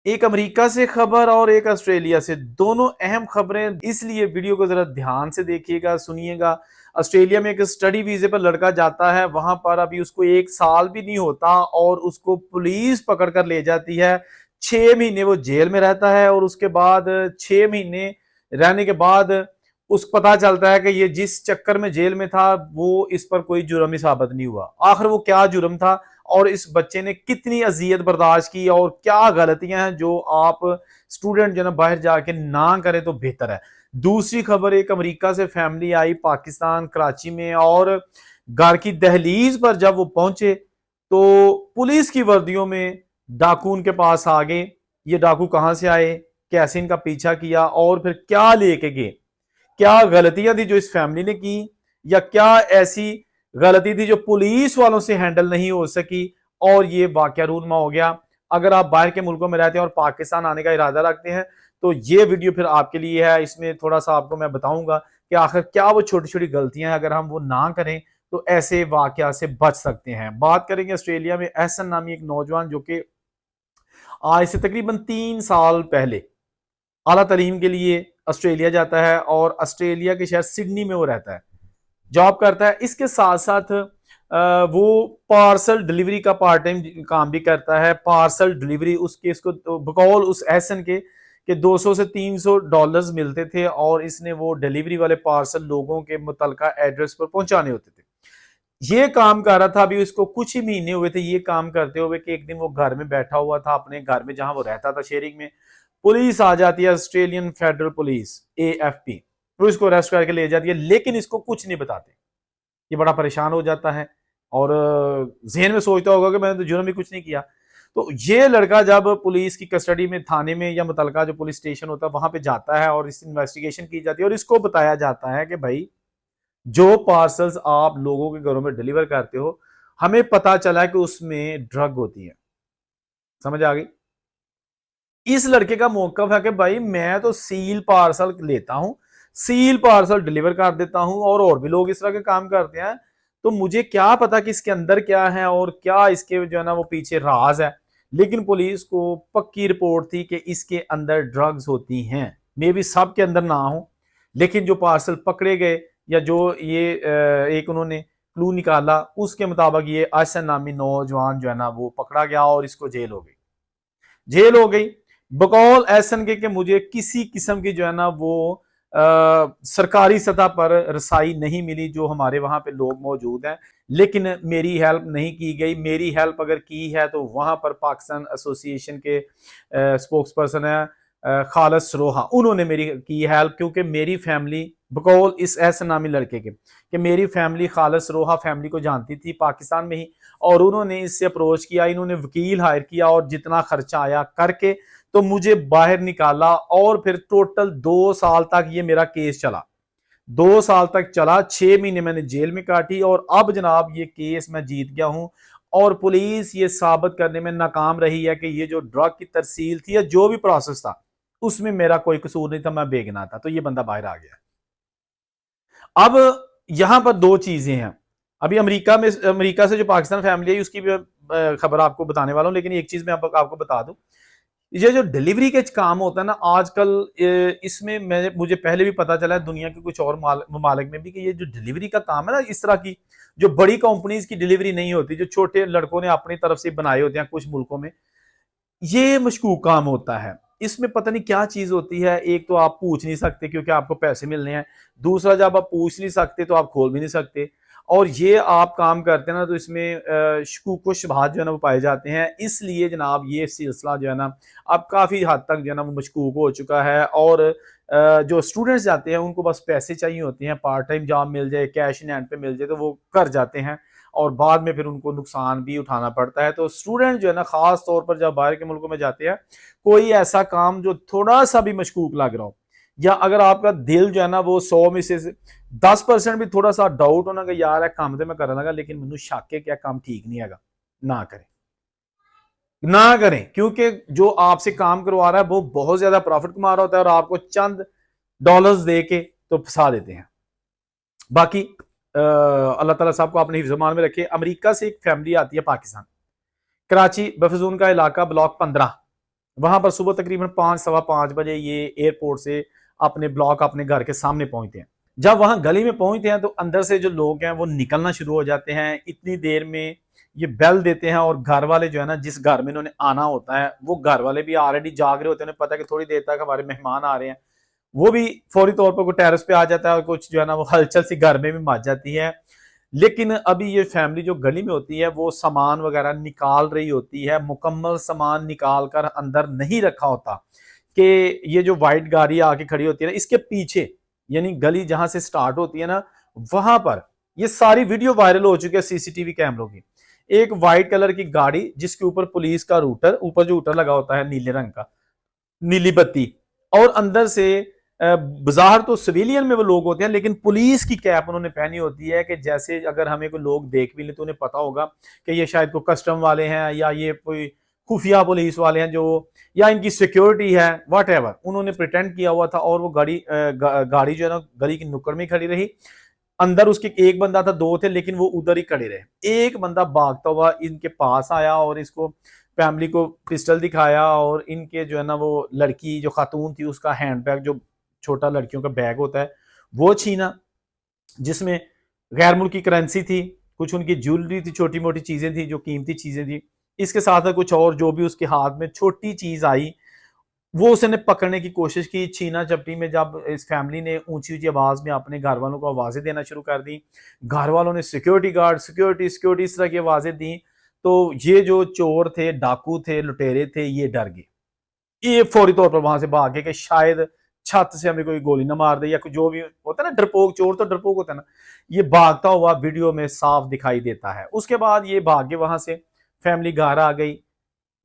एक अमेरिका से खबर और एक ऑस्ट्रेलिया से, दोनों अहम खबरें, इसलिए वीडियो को जरा ध्यान से देखिएगा, सुनिएगा। ऑस्ट्रेलिया में एक स्टडी वीजे पर लड़का जाता है, वहां पर अभी उसको 1 साल भी नहीं होता और उसको पुलिस पकड़ कर ले जाती है। 6 महीने वो जेल में रहता है और उसके बाद 6 महीने रहने के बाद उस पता चलता है कि ये जिस चक्कर में जेल में था वो इस पर कोई जुर्म ही साबित नहीं हुआ। आखिर वो क्या जुर्म था और इस बच्चे ने कितनी अजियत बर्दाश्त की और क्या गलतियां हैं जो आप स्टूडेंट जो ना बाहर जाके ना करें तो बेहतर है। दूसरी खबर, एक अमेरिका से फैमिली आई पाकिस्तान कराची में और घर की दहलीज पर जब वो पहुंचे तो पुलिस की वर्दियों में डाकू उनके पास आ गए। ये डाकू कहां से आए, कैसे इनका पीछा किया और फिर क्या लेके गए, क्या गलतियां थी जो इस फैमिली ने की, या क्या ऐसी गलती थी जो पुलिस वालों से हैंडल नहीं हो सकी और ये वाकया रूनमा हो गया। अगर आप बाहर के मुल्कों में रहते हैं और पाकिस्तान आने का इरादा रखते हैं तो ये वीडियो फिर आपके लिए है। इसमें थोड़ा सा आपको मैं बताऊंगा कि आखिर क्या वो छोटी छोटी गलतियां हैं, अगर हम वो ना करें तो ऐसे वाकया से बच सकते हैं। बात करेंगे ऑस्ट्रेलिया में एहसन नामी एक नौजवान जो कि आज से तकरीबन 3 साल पहले आला तालीम के लिए ऑस्ट्रेलिया जाता है और ऑस्ट्रेलिया के शहर सिडनी में वो रहता है, जॉब करता है। इसके साथ साथ वो पार्सल डिलीवरी का पार्ट टाइम काम भी करता है। पार्सल डिलीवरी उसके इसको बकौल उस एहसन के 200 से $300 मिलते थे और इसने वो डिलीवरी वाले पार्सल लोगों के मुतलका एड्रेस पर पहुंचाने होते थे। ये काम कर रहा था, अभी उसको कुछ ही महीने हुए थे ये काम करते हुए कि एक दिन वो घर में बैठा हुआ था अपने घर में जहां वो रहता था शेयरिंग में। पुलिस आ जाती है, ऑस्ट्रेलियन फेडरल पुलिस AFP, तो इसको अरेस्ट करके ले जाती है, लेकिन इसको कुछ नहीं बताते। ये बड़ा परेशान हो जाता है और जहन में सोचता होगा कि मैंने तो जुर्म भी कुछ नहीं किया। तो ये लड़का जब पुलिस की कस्टडी में थाने में या मुतलका जो पुलिस स्टेशन होता है वहां पे जाता है और इस इन्वेस्टिगेशन की जाती है और इसको बताया जाता है कि भाई जो पार्सल्स आप लोगों के घरों में डिलीवर करते हो, हमें पता चला है कि उसमें ड्रग होती है। समझ आ गई? इस लड़के का मौकफ है कि भाई मैं तो सील पार्सल लेता हूं, सील पार्सल डिलीवर कर देता हूं और भी लोग इस तरह के काम करते हैं, तो मुझे क्या पता कि इसके अंदर क्या है और क्या इसके जो है ना वो पीछे राज है। लेकिन पुलिस को पक्की रिपोर्ट थी कि इसके अंदर ड्रग्स होती हैं। मे बी सब के अंदर ना हो, लेकिन जो पार्सल पकड़े गए या जो ये एक उन्होंने क्लू निकाला उसके मुताबिक ये आसन नामी नौजवान जो है ना वो पकड़ा गया और इसको जेल हो गई। जेल हो गई बकौल एहसन के मुझे किसी किस्म की जो है ना वो सरकारी सतह पर रसाई नहीं मिली जो हमारे वहां पे लोग मौजूद हैं, लेकिन मेरी हेल्प नहीं की गई। मेरी हेल्प अगर की है तो वहां पर पाकिस्तान एसोसिएशन के स्पोक्स पर्सन है खालस रोहा, उन्होंने मेरी की हेल्प, क्योंकि मेरी फैमिली बकौल इस एहसन नामी लड़के के कि मेरी फैमिली खालस रोहा फैमिली को जानती थी पाकिस्तान में ही, और उन्होंने इससे अप्रोच किया, इन्होंने वकील हायर किया और जितना खर्चा आया करके तो मुझे बाहर निकाला और फिर टोटल 2 साल तक ये मेरा केस चला। 2 साल तक चला, 6 महीने मैंने जेल में काटी और अब जनाब ये केस मैं जीत गया हूं और पुलिस ये साबित करने में नाकाम रही है कि ये जो ड्रग की तरसील थी या जो भी प्रोसेस था उसमें मेरा कोई कसूर नहीं था, मैं बेगुनाह था। तो ये बंदा बाहर आ गया। अब यहां पर दो चीजें हैं। अभी अमेरिका से जो पाकिस्तान फैमिली है उसकी भी खबर आपको बताने वाला हूं, लेकिन एक चीज मैं आपको बता दूं, ये जो डिलीवरी के काम होता है ना आजकल, इसमें मैं मुझे पहले भी पता चला है दुनिया के कुछ और ममालिक में भी कि ये जो डिलीवरी का काम है ना, इस तरह की जो बड़ी कंपनीज की डिलीवरी नहीं होती, जो छोटे लड़कों ने अपनी तरफ से बनाए होते हैं कुछ मुल्कों में, ये मशकूक काम होता है। इसमें पता नहीं क्या चीज होती है। एक तो आप पूछ नहीं सकते क्योंकि आपको पैसे मिलने हैं, दूसरा जब आप पूछ नहीं सकते तो आप खोल भी नहीं सकते, और ये आप काम करते हैं ना तो इसमें शकूक व शुबहात जो है ना वो पाए जाते हैं। इसलिए जनाब ये सिलसिला जो है ना अब काफ़ी हद तक जो है ना वो मशकूक हो चुका है और जो स्टूडेंट्स जाते हैं उनको बस पैसे चाहिए होते हैं, पार्ट टाइम जॉब मिल जाए, कैश इन हैंड पे मिल जाए तो वो कर जाते हैं और बाद में फिर उनको नुकसान भी उठाना पड़ता है। तो स्टूडेंट जो है ना खास तौर पर जब बाहर के मुल्कों में जाते हैं, कोई ऐसा काम जो थोड़ा सा भी मशकूक लग रहा हो, या अगर आपका दिल जो है ना वो 100 में से 10% भी थोड़ा सा डाउट होना कि यार काम तो मैं कर लगा लेकिन मैनू शक है क्या काम ठीक नहीं है, ना करें, ना करें। क्योंकि जो आपसे काम करवा रहा है वो बहुत ज्यादा प्रॉफिट कमा रहा होता है और आपको चंद डॉलर्स दे के तो फंसा देते हैं। बाकी अल्लाह ताला साहब को अपने हिफ्ज़-ए-मान में रखे। अमेरिका से एक फैमिली आती है पाकिस्तान, कराची बफजून का इलाका, ब्लॉक 15, वहां पर सुबह तकरीबन 5 सवा 5 बजे ये एयरपोर्ट से अपने ब्लॉक अपने घर के सामने पहुंचते हैं। जब वहां गली में पहुंचते हैं तो अंदर से जो लोग हैं वो निकलना शुरू हो जाते हैं। इतनी देर में ये बेल देते हैं और घर वाले जो है ना, जिस घर में इन्होंने आना होता है वो घर वाले भी ऑलरेडी जाग रहे होते हैं। उन्हें पता है कि थोड़ी देर तक हमारे मेहमान आ रहे हैं। वो भी फौरी तौर पर कोई टेरेस पे आ जाता है और कुछ जो है ना वो हलचल सी घर में भी मच जाती है। लेकिन अभी ये फैमिली जो गली में होती है वो सामान वगैरह निकाल रही होती है, मुकम्मल सामान निकाल कर अंदर नहीं रखा होता कि ये जो व्हाइट गाड़ी आके खड़ी होती है ना, इसके पीछे यानी गली जहां से स्टार्ट होती है ना, वहां पर ये सारी वीडियो वायरल हो चुकी है सीसीटीवी कैमरों की। एक व्हाइट कलर की गाड़ी जिसके ऊपर पुलिस का रूटर, ऊपर जो रूटर लगा होता है नीले रंग का, नीली बत्ती, और अंदर से बाजार तो सिविलियन में वो लोग होते हैं लेकिन पुलिस की कैप उन्होंने पहनी होती है कि जैसे अगर हमें कोई लोग देख भी ले तो उन्हें पता होगा कि ये शायद कोई कस्टम वाले हैं या ये कोई खुफिया पुलिस वाले हैं जो, या इनकी सिक्योरिटी है, वट एवर। उन्होंने प्रिटेंड किया हुआ था और वो गाड़ी जो है ना गली की नुक्कड़ में खड़ी रही। अंदर उसके एक बंदा था, दो थे, लेकिन वो उधर ही खड़े रहे। एक बंदा भागता हुआ इनके पास आया और इसको फैमिली को पिस्टल दिखाया और इनके जो है ना वो लड़की जो खातून थी उसका हैंडबैग, जो छोटा लड़कियों का बैग होता है, वो छीना, जिसमें गैर मुल्की करेंसी थी, कुछ उनकी ज्वेलरी थी, छोटी मोटी चीजें थी जो कीमती चीजें थी। इसके साथ कुछ और जो भी उसके हाथ में छोटी चीज आई वो उसने पकड़ने की कोशिश की। छीना झपटी में जब इस फैमिली ने ऊंची ऊंची आवाज में अपने घर वालों को आवाजें देना शुरू कर दी, घर वालों ने सिक्योरिटी गार्ड, सिक्योरिटी सिक्योरिटी इस तरह की आवाजें दी, तो ये जो चोर थे, डाकू थे, लुटेरे थे, ये डर गए। ये फौरी तौर पर वहां से भाग गए कि शायद छत से हमें कोई गोली ना मार दे या कुछ जो भी होता है ना, डरपोक चोर तो डरपोक होता है ना। ये भागता हुआ वीडियो में साफ दिखाई देता है। उसके बाद ये भाग के वहां से फैमिली घर आ गई।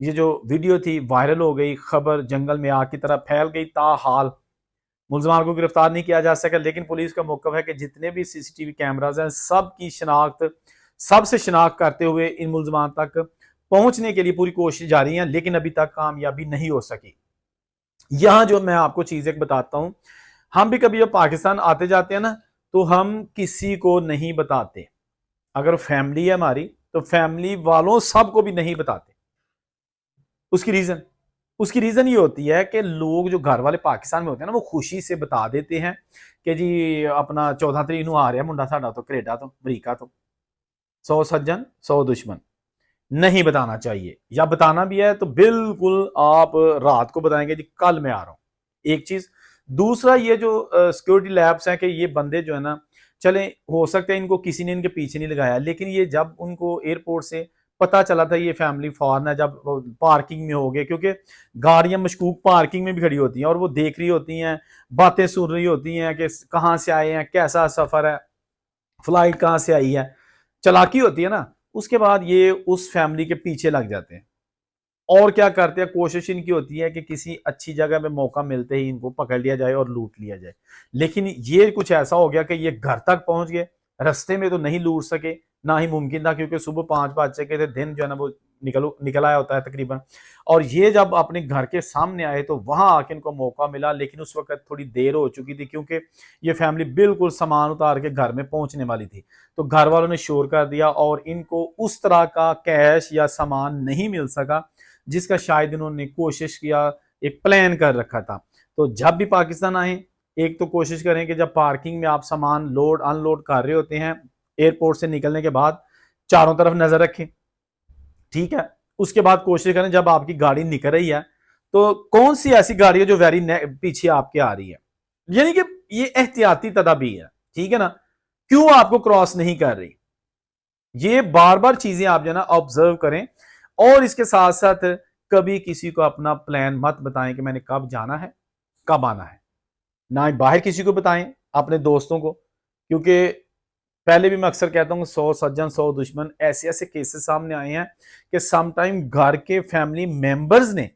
ये जो वीडियो थी वायरल हो गई, खबर जंगल में आग की तरह फैल गई। ताहाल मुलजमान को गिरफ्तार नहीं किया जा सका, लेकिन पुलिस का मौकफ है कि जितने भी सीसीटीवी कैमराज हैं सब की शनाख्त, सबसे शनाख्त करते हुए इन मुलजमान तक पहुंचने के लिए पूरी कोशिश जारी है, लेकिन अभी तक कामयाबी नहीं हो सकी। यहां जो मैं आपको चीज एक बताता हूं, हम भी कभी जब पाकिस्तान आते जाते हैं ना तो हम किसी को नहीं बताते। अगर फैमिली है हमारी तो फैमिली वालों सबको भी नहीं बताते। उसकी रीजन उसकी रीजन ये होती है कि लोग जो घर वाले पाकिस्तान में होते हैं ना वो खुशी से बता देते हैं कि जी अपना 14 तरीक आ रहा मुंडा साडा तो कनेडा तो अमरीका तो, 100 सज्जन 100 दुश्मन। नहीं बताना चाहिए, या बताना भी है तो बिल्कुल आप रात को बताएंगे जी कल मैं आ रहा हूं। एक चीज। दूसरा, ये जो सिक्योरिटी लैब्स हैं कि ये बंदे जो है ना, चले हो सकता है इनको किसी ने इनके पीछे नहीं लगाया, लेकिन ये जब उनको एयरपोर्ट से पता चला था ये फैमिली फॉरन है, जब पार्किंग में हो गए, क्योंकि गाड़ियां मशकूक पार्किंग में भी खड़ी होती हैं और वो देख रही होती हैं, बातें सुन रही होती हैं कि कहाँ से आए हैं, कैसा सफर है, फ्लाइट कहाँ से आई है, चालाकी होती है ना। उसके बाद ये उस फैमिली के पीछे लग जाते हैं और क्या करते हैं, कोशिश इनकी होती है कि किसी अच्छी जगह में मौका मिलते ही इनको पकड़ लिया जाए और लूट लिया जाए। लेकिन ये कुछ ऐसा हो गया कि ये घर तक पहुंच गए, रास्ते में तो नहीं लूट सके, ना ही मुमकिन था, क्योंकि सुबह 5 बज चुके थे, दिन जो है ना वो निकल आया होता है तकरीबन। और ये जब अपने घर के सामने आए तो वहां आके इनको मौका मिला, लेकिन उस वक्त थोड़ी देर हो चुकी थी क्योंकि ये फैमिली बिल्कुल सामान उतार के घर में पहुंचने वाली थी। तो घर वालों ने शोर कर दिया और इनको उस तरह का कैश या सामान नहीं मिल सका जिसका शायद इन्होंने कोशिश किया, एक प्लान कर रखा था। तो जब भी पाकिस्तान आए, एक तो कोशिश करें कि जब पार्किंग में आप सामान लोड अनलोड कर रहे होते हैं एयरपोर्ट से निकलने के बाद, चारों तरफ नजर रखें, ठीक है। उसके बाद कोशिश करें जब आपकी गाड़ी निकल रही है तो कौन सी ऐसी गाड़ी है जो वेरी पीछे आपके आ रही है, यानी कि ये एहतियाती तदाबीर है, ठीक है ना। क्यों आपको क्रॉस नहीं कर रही, ये बार बार चीजें आप जो है ना ऑब्जर्व करें। और इसके साथ साथ कभी किसी को अपना प्लान मत बताएं कि मैंने कब जाना है, कब आना है। ना ही बाहर किसी को बताएं, अपने दोस्तों को, क्योंकि पहले भी मैं अक्सर कहता हूँ 100 सज्जन 100 दुश्मन। ऐसे ऐसे केसेस सामने आए हैं कि समटाइम घर के फैमिली मेंबर्स ने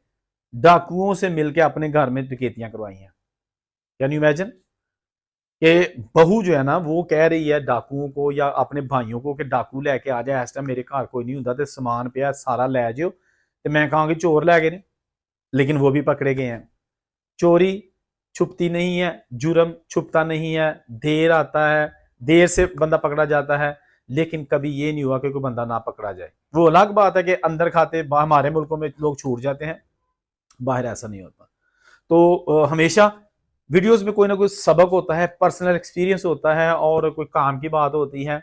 डाकुओं से मिलकर अपने घर में डकैतियां करवाई हैं। कैन यू इमेजिन कि बहू जो है ना वो कह रही है डाकुओं को या अपने भाइयों को कि डाकू लैके आ जाए, इस टाइम मेरे घर कोई नहीं होता, तो समान पिया सारा लै जाओ, तो मैं कहूँगी चोर लै गए ने, लेकिन वो भी पकड़े गए हैं। चोरी छुपती नहीं है, जुर्म छुपता नहीं है, देर आता है, देर से बंदा पकड़ा जाता है, लेकिन कभी ये नहीं हुआ कि कोई बंदा ना पकड़ा जाए। वो अलग बात है कि अंदर खाते हमारे मुल्कों में लोग छूट जाते हैं, बाहर ऐसा नहीं होता। तो हमेशा वीडियोस में कोई ना कोई सबक होता है, पर्सनल एक्सपीरियंस होता है और कोई काम की बात होती है।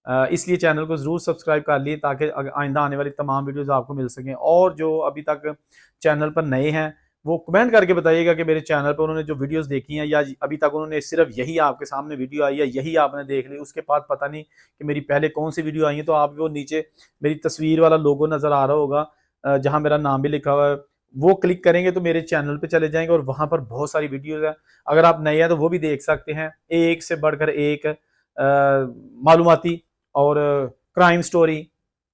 इसलिए चैनल को ज़रूर सब्सक्राइब कर लिए ताकि आइंदा आने वाली तमाम वीडियोस आपको मिल सकें। और जो अभी तक चैनल पर नए हैं वो कमेंट करके बताइएगा कि मेरे चैनल पर उन्होंने जो वीडियोस देखी हैं या अभी तक उन्होंने सिर्फ यही आपके सामने वीडियो आई है, यही आपने देख ली, उसके बाद पता नहीं कि मेरी पहले कौन सी वीडियो आई है। तो आप वो नीचे मेरी तस्वीर वाला लोगो नज़र आ रहा होगा, जहाँ मेरा नाम भी लिखा हुआ है, वो क्लिक करेंगे तो मेरे चैनल पे चले जाएंगे और वहां पर बहुत सारी वीडियोस है। अगर आप नए हैं तो वो भी देख सकते हैं। एक से बढ़कर एक मालूमाती और क्राइम स्टोरी,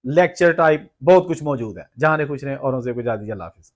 लेक्चर टाइप बहुत कुछ मौजूद है। जाने कुछ नहीं, औरों से कुछ आदि। अल्लाह हाफिज।